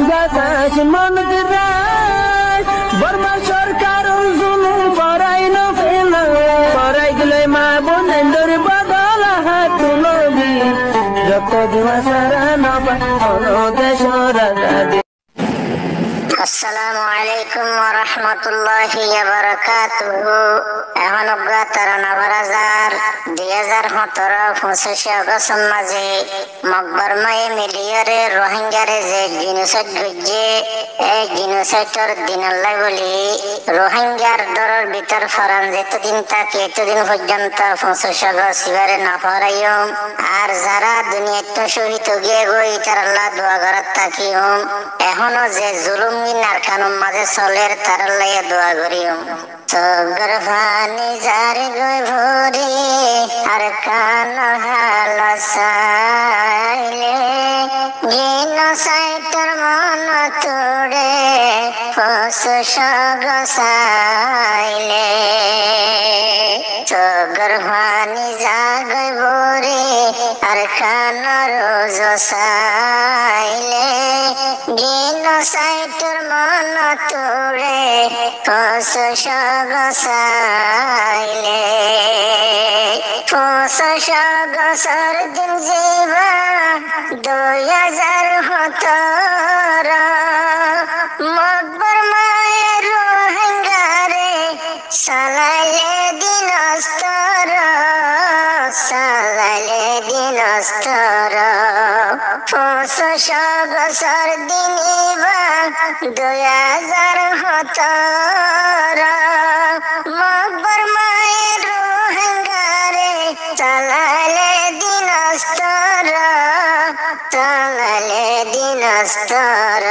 বাতাস মনত রায় বর্মা সরকার জুলুম করাই না ফেলা করাই গেলে মা বোনেদের বদল হাত তুলবি যত দিবা সারা না দেশ রাজা। আসসালামু আলাইকুম ওয়া রাহমাতুল্লাহি ওয়া বারাকাতুহু। এখন অজ্ঞাতার নবরাজার 2017 25 আগস্ট মাঝে মকবরমায় মিলিয়রে রোহিঙ্গারে যে জিনোসাইড গজ্জে এই জিনোসাইডর দিনাল্লাই বলি রোহিঙ্গার দরের ভিতর ফরান যেতদিন তাকে এতদিন পর্যন্ত 25 আগস্ট এবারে না ফরাইম আর যারা দুনিয়াতে শহীদ গিয়ে গই তার আল্লাহ দোয়া করার তাকিম এখনো যে জুলুম আর কানুন মাঝে চলের তার লাগে দোয়া করিম চগর ভানি যার গই ভরি আর কান হাল সাইলে গিন সাইটর মন তোড়ে ফস গসাইলে চগর ভানি জাগই ভরি আর কান রোজ সাইলে গিন সাইটর মন তোড়ে ফস গসাইলে ফস গসর দিন জীবা 2017 মকবর মায়ের রোহিঙ্গারে সালাইলে দিন অস্তর সালাইলে দিন অস্তর ফস গসর দিন ইবা 2017 মকবর মায়ের রোহিঙ্গারে চালালে দিন অস্তর চালালে দিন অস্তর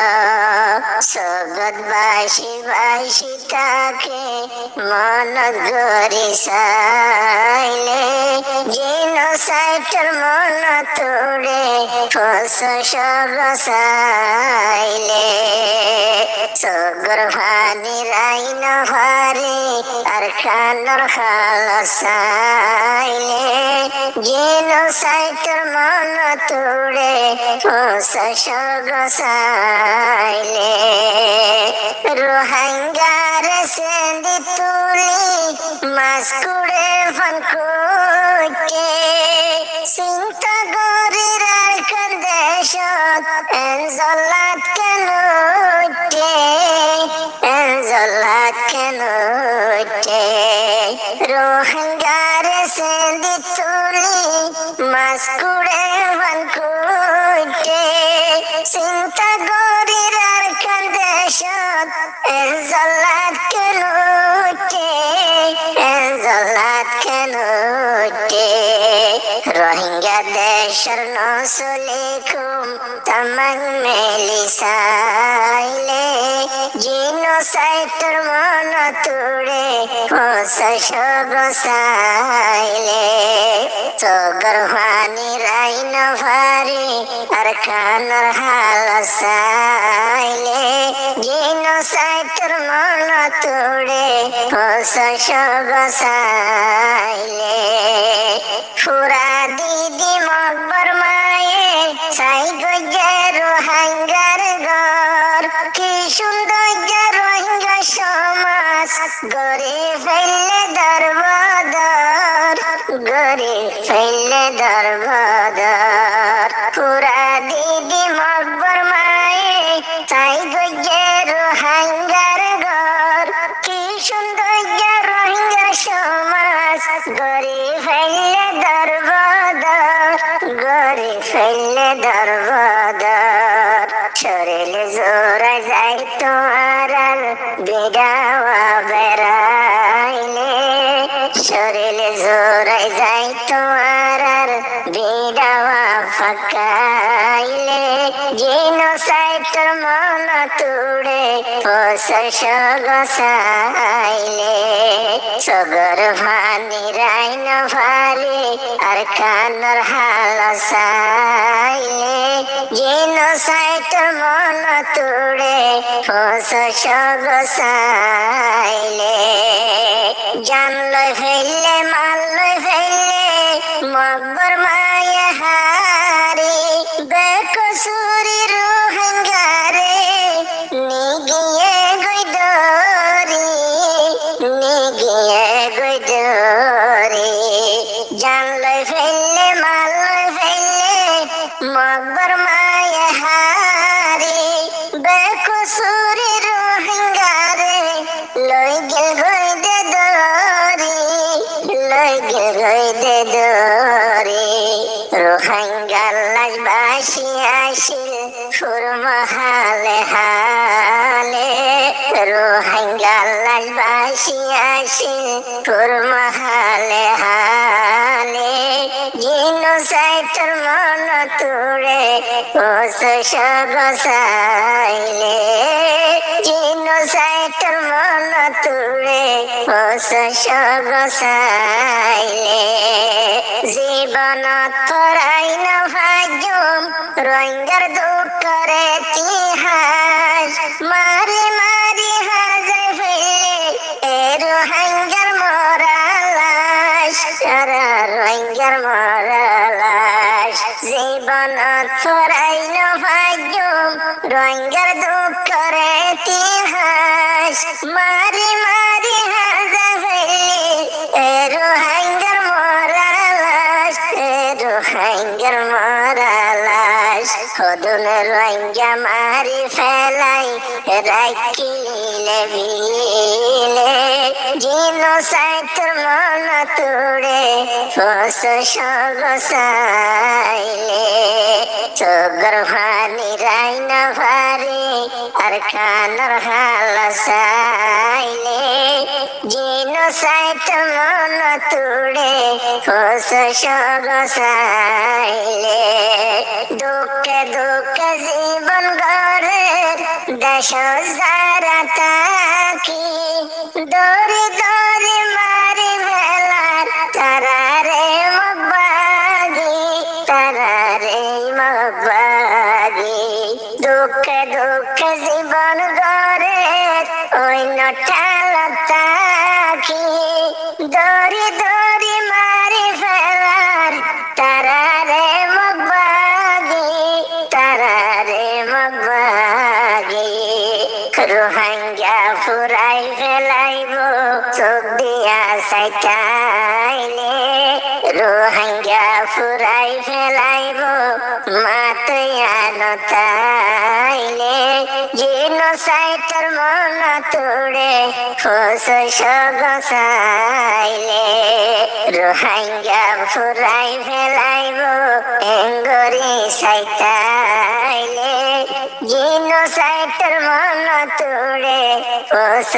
সগত বাসি বাসি তাকে মন গরি সাইলে জিনোসাইডর মন তোড়ে ফস গসাইলে সগর ভানি রাইন ভারি আর কানর খাল সাইলে জিনোসাইডর মন তোড়ে ফস গসাইলে রোহিঙ্গার সেন্দি তুলি মাছ কুড়ে ফান করতে চিন্তা গরির আর দেশত এনজলাত কেন এনজলাত কেন রোহিঙ্গার সেন্দি তুলি মাছ কুড়ে ফান করতে চিন্তা গরির আর দেশত এনজলাত কেন এনজলাত কেন রোহিঙ্গা দেশের নসলিকুম তামাং মেলি সাইলে জিনোসাইডর মন তোড়ে ফস গসাইলে চগর ভানি রাইন ভারি আর কানর হাল সাইলে জিনোসাইডর মন তোড়ে ফস গসাইলে ফুরা দিদি মকবর মায়ে সাই গজ্জে রোহিঙ্গার ঘর কি সৌন্দর্য রোহিঙ্গা সমাজ গড়ে ফেললে দরবাদর গড়ে ফেললে দরবাদর পুরা দিদি মকবর মায়ে সাই গজ্জে রোহিঙ্গার ঘর কি সৌন্দর্য রোহিঙ্গা সমাজ গড়ে ফেললে দরবাদর গড়ে ফেললে দরবাদর শরীরে জোরা যাই তোমার বিদাওয়া বেড়াইলে শরীরে জোরা যাই তোমার বিদাওয়া ফাঁকাইলে জিনোসাইডর মন তোড়ে ফস গসাইলে সগর ভানি রাইন ভারি আর কানর হাল সাইলে জিনোসাইডর মন তোড়ে ফস গসাইলে জান লই ফেললে মাল লই ফেললে মকবর মায়ে হারি বেকসুরি রোহিঙ্গারে আসিল সুরমা হালে হালে রোহিঙ্গা লাশ ভাসি আসিল সুরমা হালে হালে জিনোসাইডের মন তুড়ে কোষ গসাইলে জিনোসাইডের মন তুড়ে কোষ গসাইলে জীবন তোরাই না ভাগ্যম রোহিঙ্গার দুঃখের ইতিহাস মারি মারি হাজে ফেলে এ রোহিঙ্গার মরা লাশ রোহিঙ্গার মরা লাশ জীবন তোরাই না ভাগ্যম রোহিঙ্গার দুঃখের ইতিহাস মারি মারি হাজে ফেলে এ রোহিঙ্গার মরা লাশ রোহিঙ্গার মরা লাশ খোদনের রোহিঙ্গা মারি ফেলাই রাখিলে বিলে জিনোসাইডের মন তুড়ে কোষ গসাইলে চোখের ভানি রাইনা ভারি আর কানের হালসাইলে জিনোসাইডের মন তুড়ে কোষ গসাইলে দুঃখে দুঃখে জীবন গড়ের দেশ যারা তাকি দৌড়ি দৌড়ি মারি ভেলার তারা রে মগবাগি তারা রে মগবাগি দুঃখে দুঃখে জীবন গড়ের ওই নটাল তাকি দৌড়ি দৌড়ি মারি ফেলার তারা রে মগবাগি তারা রে মগবাগি রোহিঙ্গা ফুরাই ফেলাইব চোখ দিয়া সাইটাইলে রোহিঙ্গা ফুরাই ফেলাইব মাতয়া নতাইলে জিনোসাইডের মন তুড়ে কোষ গসাইলে রোহিঙ্গা ফুরাই ফেলাইব এঙ্গরি সাইটাইলে জিনোসাইডের মন তুড়ে কোষ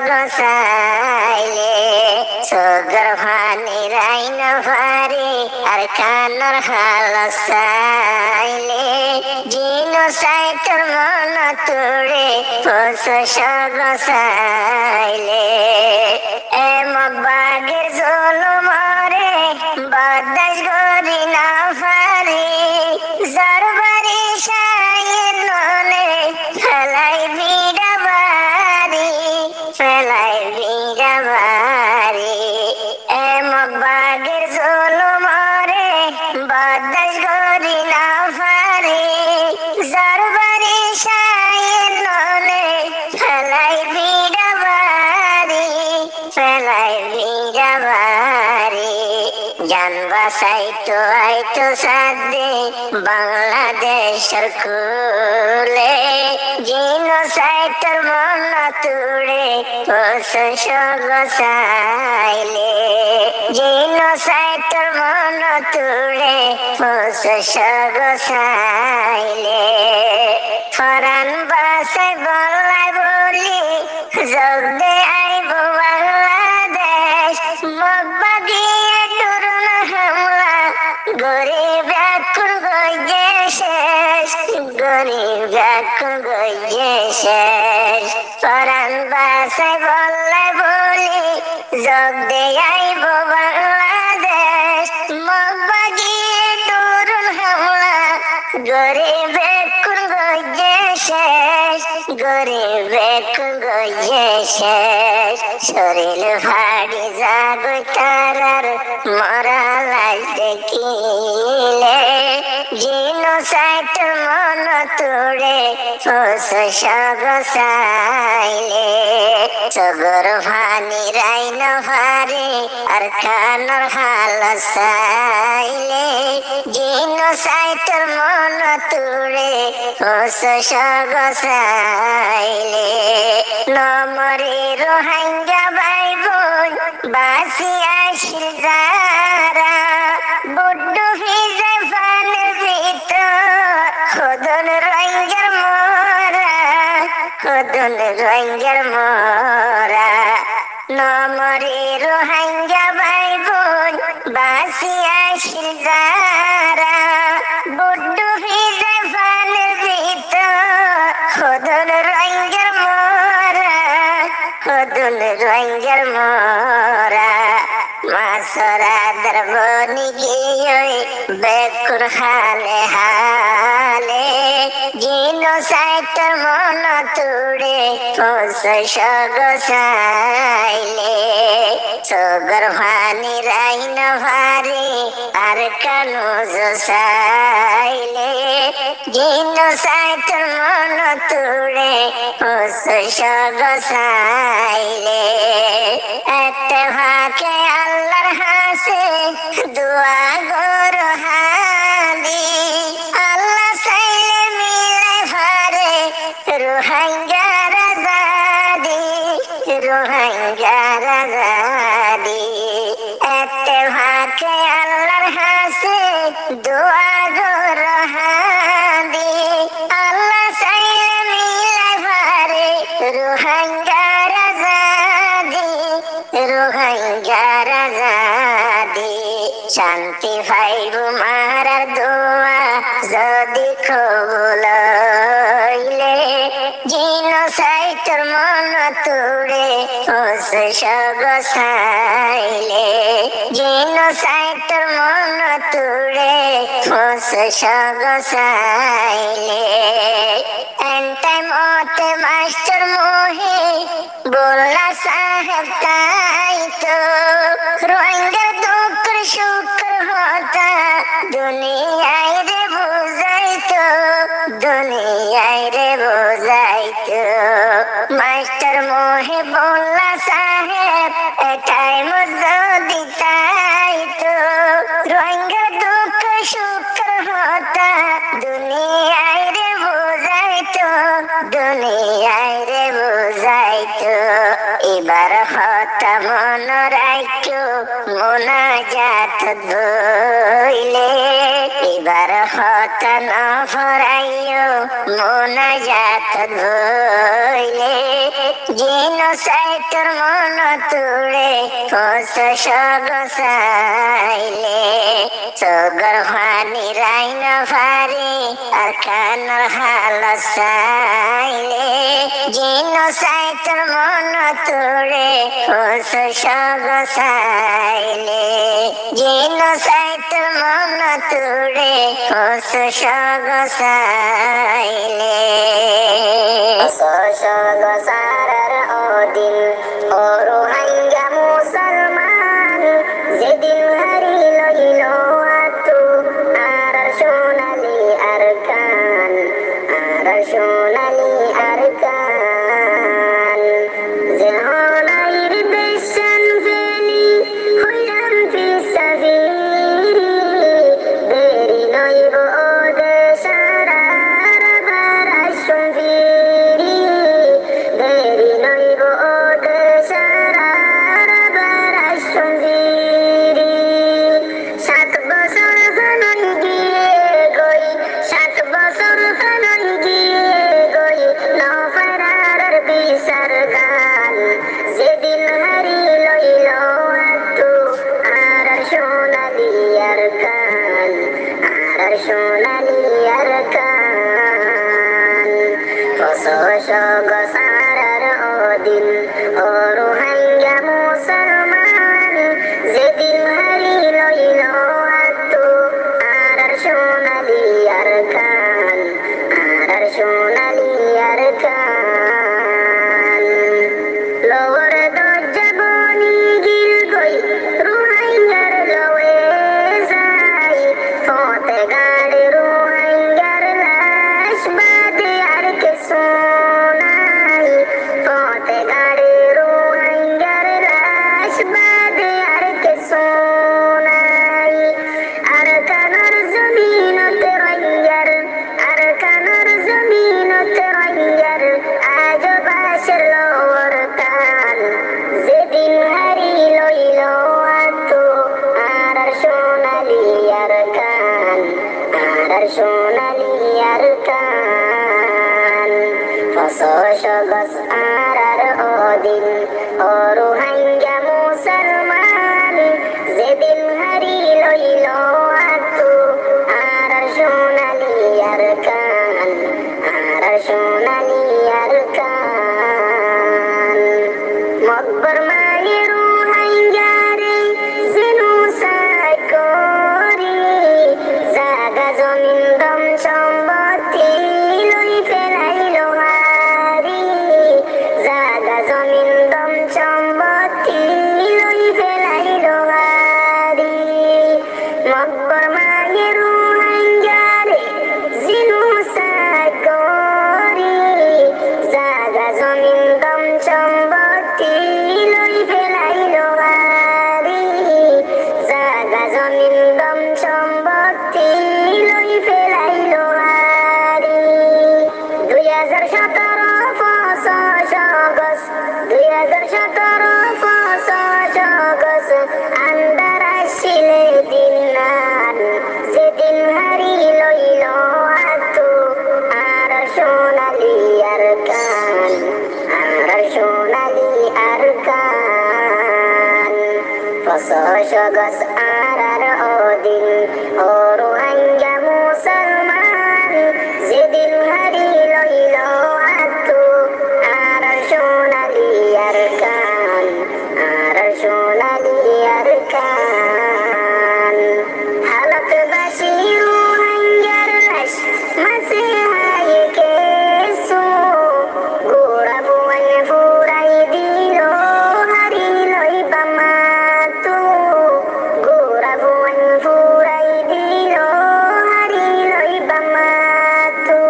গসাইলে চোখের ভানি রাইন ভারি আর কানের হালসাইলে জিনোসাইডের মন তুড়ে কোষ গসাইলে এ মগবাগের জুলুমরে বরদাশ করি না পারি জরবারি শায়ের ননে ফেলাই বিড়া বাড়ি ফেলাই বিড়া বাড়ি এ মগবাগের জুলুমরে বরদাশ করি না পারি জরবারি শায়ের ননে ফেলাই বিড়া বাড়ি ফেলাই বিড়া বাড়ি জান বাসাইতো আইতো সাদে বাংলাদেশের কুলে জিনোসাইডের মন তুড়ে কোষ গসাইলে জিনোসাইডের মন তুড়ে কোষ গসাইলে ফরান বাসে গল্লাই বলি যোগ দে আইব বাংলাদেশ মগবাগিয়ে টুরুন হামলা গরিব এখন গইয়ে শেষ গরিব এখন গইয়ে শেষ ফরান বাসে গল্লাই বলি যোগ দে আইব বাংলাদেশ মগবাগিয়ে টুরুন হামলা গরিব এখন গইয়ে শেষ গরিব এখন গইয়ে শেষ শরীর ভারী যাব তারার মরা লাশ দেখিলে জিনোসাইডের মন তুড়ে কোষ গসাইলে চোখের ভানি রাইন ভারি আর কানের হালসাইলে জিনোসাইডের মন তুড়ে কোষ গসাইলে নমরে রোহিঙ্গা ভাই বোন বাসি আসিল যারা বড্ড ভিজে পানির ভিতর হদুন রোহিঙ্গার মোরা নমরে রোহিঙ্গা ভাই বোন বাসিয়া শিলজারা বুড্ডু ভিজে ফানের ভিতর হদুন রোহিঙ্গার মোরা হদুন রোহিঙ্গার মোরা মাসরা দরবনি গিয়ে বেকুর হালে হালে জিনো সাইটর মন তুড়ে সগসাইলে সগর ভানি রাইন ভারি আর কানু জসাইলে জিনো সাইটর মন তুড়ে সগসাইলে এতে ভাকে আল্লাহর হাসে দোয়া গর হালি আল্লাহ চাইলে মিলে ভারে রোহিঙ্গার আজাদি রোহিঙ্গার আজাদি এতে ভাকে আল্লাহর হাসে দোয়া গর হালি আল্লাহ চাইলে মিলে ভারে রোহিঙ্গার আজাদি রোহিঙ্গার আজাদি শান্তি ভাইব মারার দোয়া যদি কবুল হইলে জিনোসাইটর মন তুড়ে সগসাইলে জিনোসাইটর মন তুড়ে সগসাইলে এন্টাই মতে মাস্টার মোহে বললা সাহেব তাই তো রোহিঙ্গার দুঃখ শুক্র হতা দুনিয়ায় রে বুঝাইতো দুনিয়ায় রে বুঝাইতো মাস্টার মোহে বললা সাহেব এটাই যদি তাই তো রোহিঙ্গার দুঃখ শুক্র হতা দুনিয়ায় রে বুঝাইতো দুনিয়ায় রে বুঝাইতো এবার হতা মন রাখো মোনাজাত ধইলে এবার হতা ন ভরাইও মোনাজাত ধইলে জিনোসাইটর মন তুড়ে সগসাইলে সগর ভানি রাইন ভারি আর কানর হালসাইলে জিনোসাইটর মন তুড়ে সগসাইলে জিনোসাইটর মন তুড়ে সগসাইলে সগসারার ওদিন ও রোহিঙ্গা মুসলমান যেদিন হারি লইল আতু আর সোনালি আর কান আর সোনালি আর কান যে হনাইর দেশান ফেলি হইলাম ফিসাফিরি দেরি নইব ও দেশারার বারাসুম ফিরি দেরি নইব ও দেশারার বারাসুম ফিরি 7 বছর ফানন গিয়ে গই 7 বছর ফানন গিয়ে গই নফরার বিচার গান যেদিন হারি লইল আতু আর সোনালি আর কান আর সোনালি আর কান সগসারার ওদিন ও রোহিঙ্গা মুসলমান যেদিন হারি লইল আতু আর সোনালি আর কান আর সোনালি আর কান লোর দরজা বনি গিল গই রোহিঙ্গার লয়ে যাই ফতে গাড়ি রোহিঙ্গার লাশ বাদে আর কে শোনাই ছশো গজ আর ওদিন ও রোহিঙ্গা মুসলমান যেদিন হারি লইল আতু আর সোনালি আর কান আর সোনালি আর কান মকবর মায়ে রোহিঙ্গারে জেনোসাইড করি জাগা জমিন দম সম্পত্তি লই ফেলাইল হারি জাগা জমিন দম সম্পত্তি লই ফেলাইল হারি মকবর মায়ে রোহিঙ্গারে জেনোসাইড করি জাগা জমিন দম সম্পত্তি লই ফেলাইল হারি জাগা জমিন দম সম্পত্তি লই ফেলাইল হারি 2017 500 2017 500 গজ আন্দার আসিলে দিন নান যেদিন হারি লইল আতু আর সোনালি আর কান আর সোনালি আর কান 500 গজ আর ওদিন ও রোহিঙ্গা মুসলমান যেদিন হারি লইল আতু আর সোনালি আর কান আর সোনালি আর কান হালত বাসি রোহিঙ্গার লাশ মাঝে হায় কেসু গোড়া বুয়ান ফুরাই দিল হারি লইবা মাতু গোড়া বুয়ান ফুরাই দিল হারি লইবা মাতু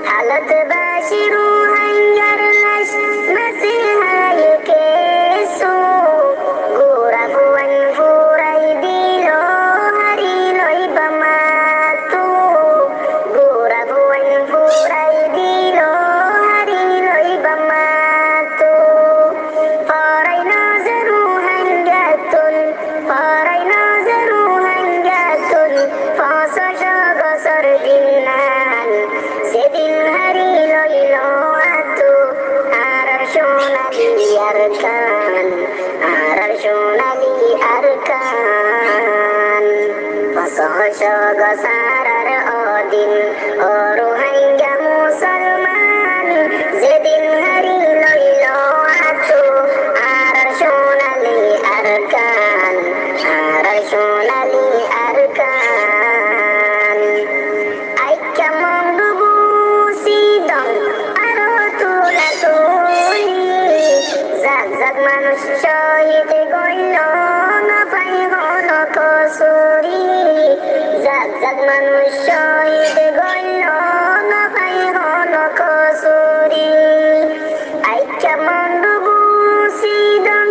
হালত বাসি রোহিঙ্গার লাশ মাঝে হায় কেসু গোড়া বুয়ান ফুরাই দিল হারি লইবা মাতু গোড়া বুয়ান ফুরাই দিল হারি লইবা মাতু পরাই নজর রোহিঙ্গাতুন পরাই নজর রোহিঙ্গাতুন 500 গজর দিন নান যেদিন হারি লইল আতু আর সোনালি আর কান আর সোনালি আর কান 500 গজ আর ওদিন ও রোহিঙ্গা মুসলমান যেদিন হারি লইল আতু আর সোনালি আর কান আর সোনালি আর কান আইকা মঙ্গবু সিদম আরো তুলা তুলি জাগ জাগ মানুষ শহীদ গইল না পাই হন কসুরি জাগ জাগ মানুষ শহীদ গইল না পাই হন কসুরি আইকা মঙ্গবু সিদম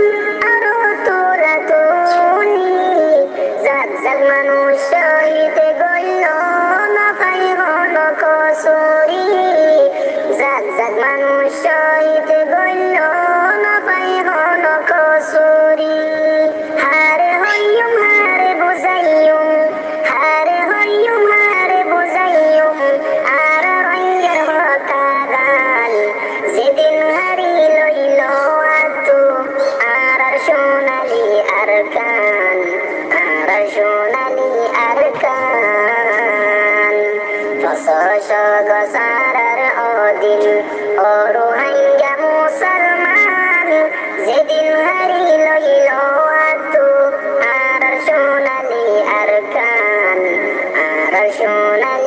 আরো তুলা তুলি জাগ জাগ মানুষ শহীদ গইল না পাই হন কসুরি জাগ জাগ মানুষ শহীদ গইল না পাই হন কসুরি হারে হইয়ুম হারে বুঝাইয়ুম হারে হইয়ুম হারে বুঝাইয়ুম আর রঙ্গের হতা গান যেদিন হারি লইল আতু আর সোনালি আর কান আর সোনালি আর কান 500 গজ আর ওদিন ও রোহিঙ্গা মুসলমান যেদিন হারি লইল আতু আর সোনালি আর কান আর সোনালি